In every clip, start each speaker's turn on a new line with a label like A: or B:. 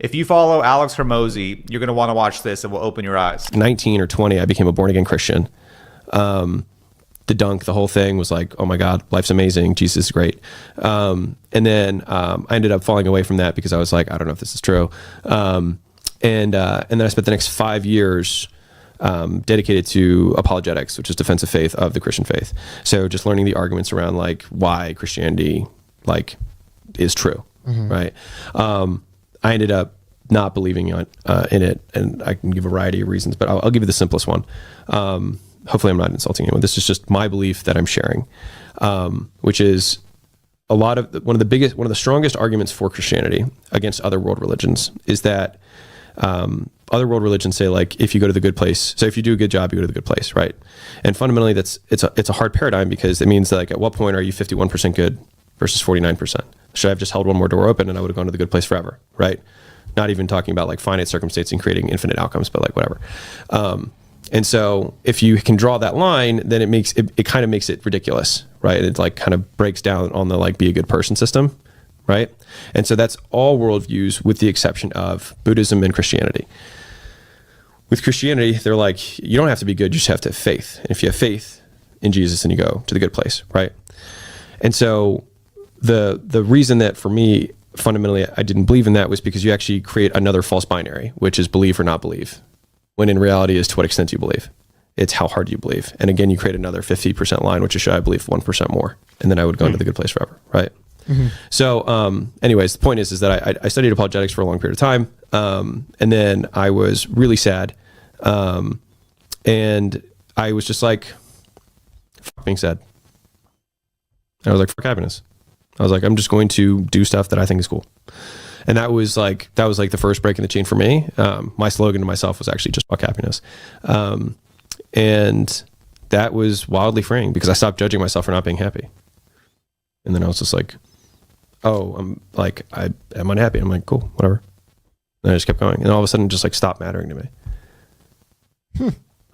A: If you follow Alex Hormozy, you're going to want to watch this. It will open your eyes.
B: 19 or 20, I became a born-again Christian. The whole thing was like, oh my God, life's amazing. Jesus is great. And then I ended up falling away from that because I was like, I don't know if this is true. And then I spent the next 5 years dedicated to apologetics, which is defense of faith of the Christian faith. So just learning the arguments around like why Christianity like is true, right? I ended up not believing in it, and I can give a variety of reasons, but I'll give you the simplest one. Hopefully I'm not insulting anyone. This is just my belief that I'm sharing, which is one of the strongest arguments for Christianity against other world religions is that other world religions say like, if you go to the good place, so if you do a good job, you go to the good place, right? And fundamentally it's a hard paradigm because it means that like at what point are you 51% good versus 49%? Should I have just held one more door open and I would have gone to the good place forever, right? Not even talking about like finite circumstance and creating infinite outcomes, but like whatever. And so if you can draw that line, then it kind of makes it ridiculous, right? It like kind of breaks down on the like be a good person system, right? And so that's all worldviews with the exception of Buddhism and Christianity. With Christianity, they're like, you don't have to be good, you just have to have faith. And if you have faith in Jesus, then you go to the good place, right? And so the reason that for me, fundamentally, I didn't believe in that was because you actually create another false binary, which is believe or not believe, when in reality is to what extent you believe. It's how hard you believe. And again, you create another 50% line, which is should I believe 1% more? And then I would go into the good place forever, right? So anyways, the point is that I studied apologetics for a long period of time. And then I was really sad. And I was just like, fuck being sad. I was like, fuck happiness. I was like, I'm just going to do stuff that I think is cool. And that was like the first break in the chain for me. My slogan to myself was actually just fuck happiness. And that was wildly freeing because I stopped judging myself for not being happy. And then I was just like, oh, I am unhappy. I'm like, cool, whatever. And I just kept going. And all of a sudden it just like stopped mattering to me.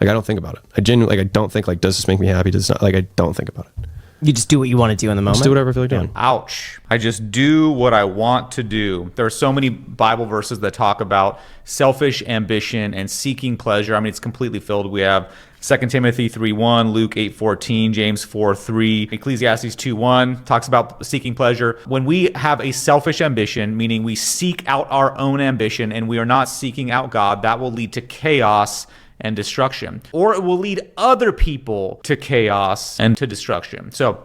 B: Like I don't think about it. I genuinely, like I don't think like, does this make me happy? Does it not? Like I don't think about it.
C: You just do what you want to do in the moment?
B: Just do whatever I feel like doing.
A: Ouch. I just do what I want to do. There are so many Bible verses that talk about selfish ambition and seeking pleasure. I mean, it's completely filled. We have 2 Timothy 3:1, Luke 8:14, James 4:3, Ecclesiastes 2:1 talks about seeking pleasure. When we have a selfish ambition, meaning we seek out our own ambition and we are not seeking out God, that will lead to chaos and destruction, or it will lead other people to chaos and to destruction. So,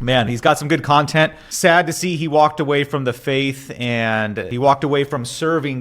A: man, he's got some good content. Sad to see he walked away from the faith and he walked away from serving God.